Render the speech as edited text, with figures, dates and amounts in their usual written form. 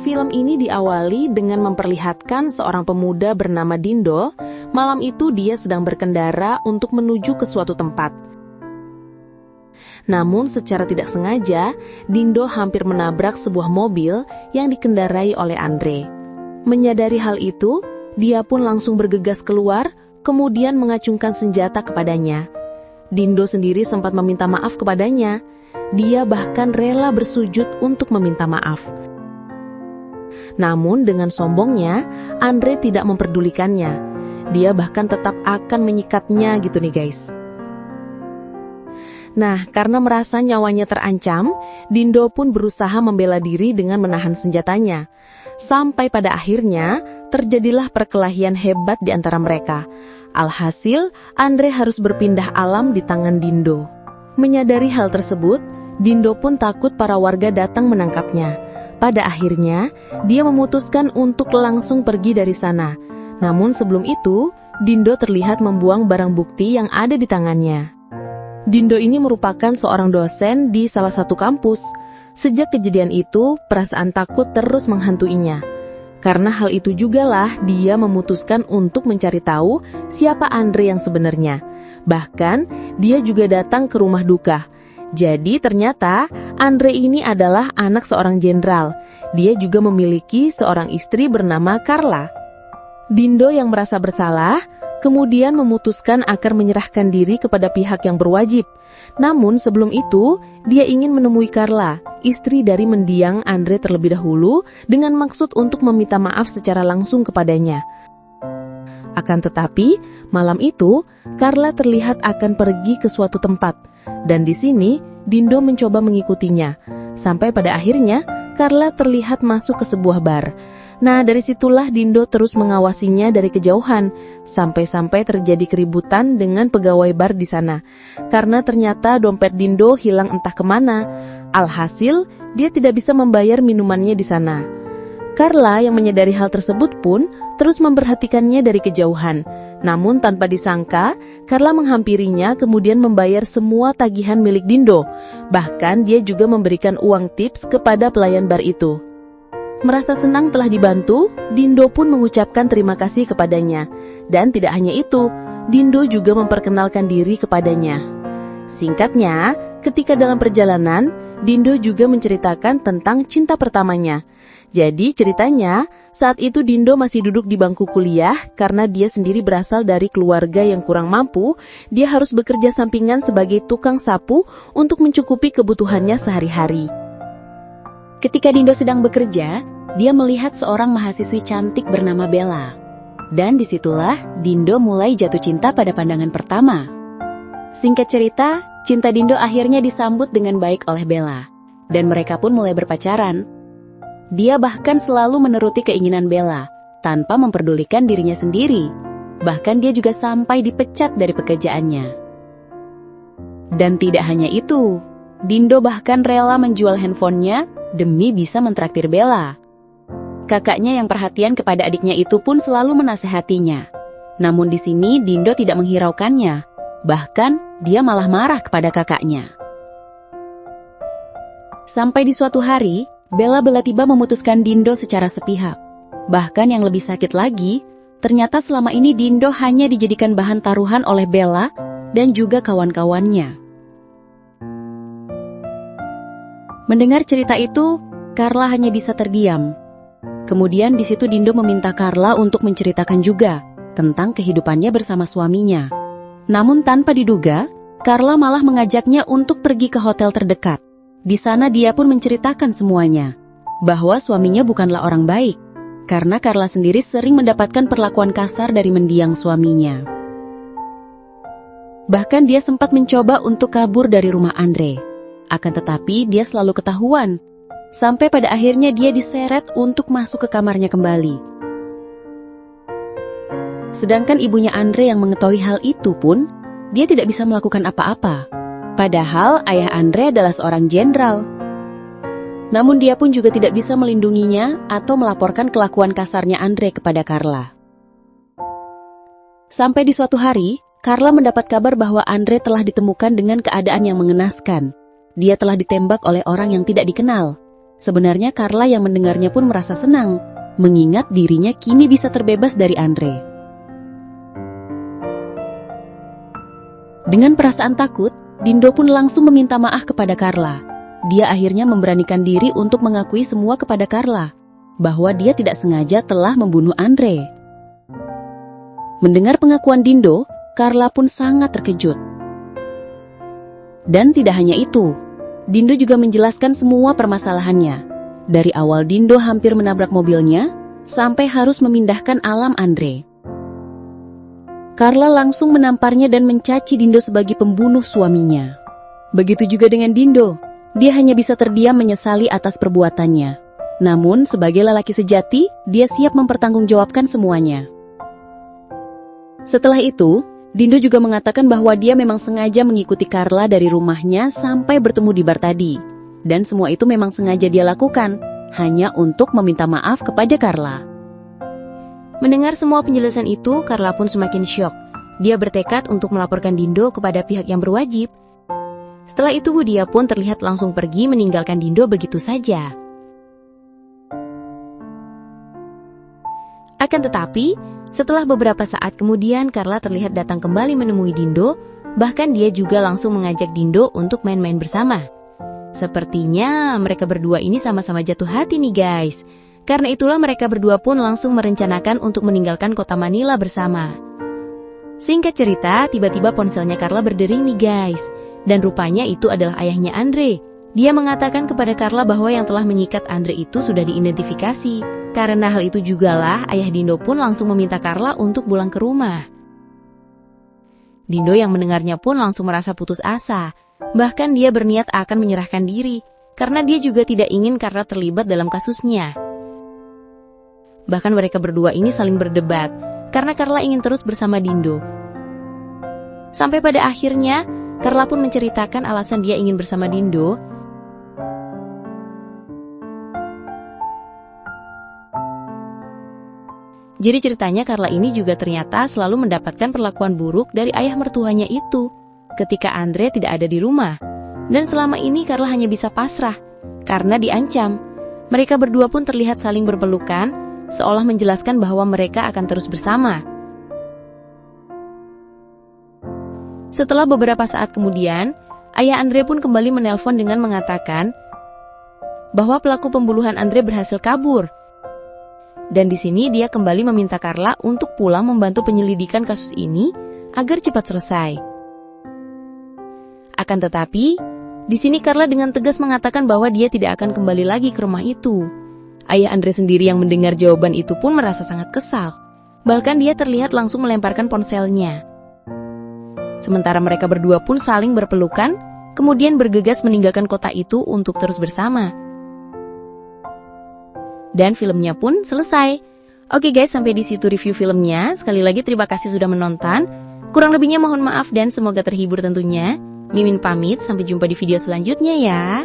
Film ini diawali dengan memperlihatkan seorang pemuda bernama Dindo. Malam itu dia sedang berkendara untuk menuju ke suatu tempat. Namun secara tidak sengaja, Dindo hampir menabrak sebuah mobil yang dikendarai oleh Andre. Menyadari hal itu, dia pun langsung bergegas keluar, kemudian mengacungkan senjata kepadanya. Dindo sendiri sempat meminta maaf kepadanya. Dia bahkan rela bersujud untuk meminta maaf. Namun dengan sombongnya, Andre tidak memperdulikannya. Dia bahkan tetap akan menyikatnya gitu nih guys. Nah, karena merasa nyawanya terancam, Dindo pun berusaha membela diri dengan menahan senjatanya. Sampai pada akhirnya, terjadilah perkelahian hebat di antara mereka. Alhasil, Andre harus berpindah alam di tangan Dindo. Menyadari hal tersebut, Dindo pun takut para warga datang menangkapnya. Pada akhirnya, dia memutuskan untuk langsung pergi dari sana. Namun sebelum itu, Dindo terlihat membuang barang bukti yang ada di tangannya. Dindo ini merupakan seorang dosen di salah satu kampus. Sejak kejadian itu, perasaan takut terus menghantuinya. Karena hal itu jugalah dia memutuskan untuk mencari tahu siapa Andre yang sebenarnya. Bahkan, dia juga datang ke rumah duka. Jadi ternyata Andre ini adalah anak seorang jenderal. Dia juga memiliki seorang istri bernama Carla. Dindo yang merasa bersalah, kemudian memutuskan akan menyerahkan diri kepada pihak yang berwajib. Namun sebelum itu, dia ingin menemui Carla, istri dari mendiang Andre terlebih dahulu, dengan maksud untuk meminta maaf secara langsung kepadanya. Akan tetapi, malam itu, Carla terlihat akan pergi ke suatu tempat. Dan di sini, Dindo mencoba mengikutinya. Sampai pada akhirnya, Carla terlihat masuk ke sebuah bar. Nah, dari situlah Dindo terus mengawasinya dari kejauhan, sampai-sampai terjadi keributan dengan pegawai bar di sana. Karena ternyata dompet Dindo hilang entah kemana. Alhasil, dia tidak bisa membayar minumannya di sana. Carla yang menyadari hal tersebut pun terus memperhatikannya dari kejauhan. Namun tanpa disangka, Carla menghampirinya kemudian membayar semua tagihan milik Dindo. Bahkan dia juga memberikan uang tips kepada pelayan bar itu. Merasa senang telah dibantu, Dindo pun mengucapkan terima kasih kepadanya. Dan tidak hanya itu, Dindo juga memperkenalkan diri kepadanya. Singkatnya, ketika dalam perjalanan, Dindo juga menceritakan tentang cinta pertamanya. Jadi ceritanya, saat itu Dindo masih duduk di bangku kuliah karena dia sendiri berasal dari keluarga yang kurang mampu. Dia harus bekerja sampingan sebagai tukang sapu untuk mencukupi kebutuhannya sehari-hari. Ketika Dindo sedang bekerja, dia melihat seorang mahasiswi cantik bernama Bella. Dan disitulah Dindo mulai jatuh cinta pada pandangan pertama. Singkat cerita, cinta Dindo akhirnya disambut dengan baik oleh Bella. Dan mereka pun mulai berpacaran. Dia bahkan selalu menuruti keinginan Bella, tanpa memperdulikan dirinya sendiri. Bahkan dia juga sampai dipecat dari pekerjaannya. Dan tidak hanya itu, Dindo bahkan rela menjual handphonenya demi bisa mentraktir Bella. Kakaknya yang perhatian kepada adiknya itu pun selalu menasehatinya. Namun di sini Dindo tidak menghiraukannya. Bahkan dia malah marah kepada kakaknya. Sampai di suatu hari, Bella tiba memutuskan Dindo secara sepihak. Bahkan yang lebih sakit lagi, ternyata selama ini Dindo hanya dijadikan bahan taruhan oleh Bella dan juga kawan-kawannya. Mendengar cerita itu, Carla hanya bisa terdiam. Kemudian di situ Dindo meminta Carla untuk menceritakan juga tentang kehidupannya bersama suaminya. Namun tanpa diduga, Carla malah mengajaknya untuk pergi ke hotel terdekat. Di sana dia pun menceritakan semuanya, bahwa suaminya bukanlah orang baik, karena Carla sendiri sering mendapatkan perlakuan kasar dari mendiang suaminya. Bahkan dia sempat mencoba untuk kabur dari rumah Andre. Akan tetapi dia selalu ketahuan, sampai pada akhirnya dia diseret untuk masuk ke kamarnya kembali. Sedangkan ibunya Andre yang mengetahui hal itu pun, dia tidak bisa melakukan apa-apa. Padahal ayah Andre adalah seorang jenderal. Namun dia pun juga tidak bisa melindunginya atau melaporkan kelakuan kasarnya Andre kepada Carla. Sampai di suatu hari, Carla mendapat kabar bahwa Andre telah ditemukan dengan keadaan yang mengenaskan. Dia telah ditembak oleh orang yang tidak dikenal. Sebenarnya Carla yang mendengarnya pun merasa senang, mengingat dirinya kini bisa terbebas dari Andre. Dengan perasaan takut, Dindo pun langsung meminta maaf kepada Carla. Dia akhirnya memberanikan diri untuk mengakui semua kepada Carla, bahwa dia tidak sengaja telah membunuh Andre. Mendengar pengakuan Dindo, Carla pun sangat terkejut. Dan tidak hanya itu, Dindo juga menjelaskan semua permasalahannya. Dari awal Dindo hampir menabrak mobilnya, sampai harus memindahkan alam Andre. Carla langsung menamparnya dan mencaci Dindo sebagai pembunuh suaminya. Begitu juga dengan Dindo, dia hanya bisa terdiam menyesali atas perbuatannya. Namun, sebagai lelaki sejati, dia siap mempertanggungjawabkan semuanya. Setelah itu, Dindo juga mengatakan bahwa dia memang sengaja mengikuti Carla dari rumahnya sampai bertemu di bar tadi. Dan semua itu memang sengaja dia lakukan, hanya untuk meminta maaf kepada Carla. Mendengar semua penjelasan itu, Carla pun semakin syok. Dia bertekad untuk melaporkan Dindo kepada pihak yang berwajib. Setelah itu, dia pun terlihat langsung pergi meninggalkan Dindo begitu saja. Akan tetapi, setelah beberapa saat kemudian, Carla terlihat datang kembali menemui Dindo, bahkan dia juga langsung mengajak Dindo untuk main-main bersama. Sepertinya mereka berdua ini sama-sama jatuh hati nih guys. Karena itulah mereka berdua pun langsung merencanakan untuk meninggalkan kota Manila bersama. Singkat cerita, tiba-tiba ponselnya Carla berdering nih guys. Dan rupanya itu adalah ayahnya Andre. Dia mengatakan kepada Carla bahwa yang telah menyikat Andre itu sudah diidentifikasi. Karena hal itu jugalah, ayah Dindo pun langsung meminta Carla untuk pulang ke rumah. Dindo yang mendengarnya pun langsung merasa putus asa. Bahkan dia berniat akan menyerahkan diri, karena dia juga tidak ingin Carla terlibat dalam kasusnya. Bahkan mereka berdua ini saling berdebat, karena Carla ingin terus bersama Dindo. Sampai pada akhirnya, Carla pun menceritakan alasan dia ingin bersama Dindo. Jadi ceritanya Carla ini juga ternyata selalu mendapatkan perlakuan buruk dari ayah mertuanya itu ketika Andre tidak ada di rumah. Dan selama ini Carla hanya bisa pasrah karena diancam. Mereka berdua pun terlihat saling berpelukan, seolah menjelaskan bahwa mereka akan terus bersama. Setelah beberapa saat kemudian, ayah Andre pun kembali menelpon dengan mengatakan bahwa pelaku pembunuhan Andre berhasil kabur. Dan di sini dia kembali meminta Carla untuk pulang membantu penyelidikan kasus ini agar cepat selesai. Akan tetapi, di sini Carla dengan tegas mengatakan bahwa dia tidak akan kembali lagi ke rumah itu. Ayah Andre sendiri yang mendengar jawaban itu pun merasa sangat kesal. Bahkan dia terlihat langsung melemparkan ponselnya. Sementara mereka berdua pun saling berpelukan, kemudian bergegas meninggalkan kota itu untuk terus bersama. Dan filmnya pun selesai. Oke guys, sampai di situ review filmnya. Sekali lagi terima kasih sudah menonton. Kurang lebihnya mohon maaf dan semoga terhibur tentunya. Mimin pamit, sampai jumpa di video selanjutnya ya.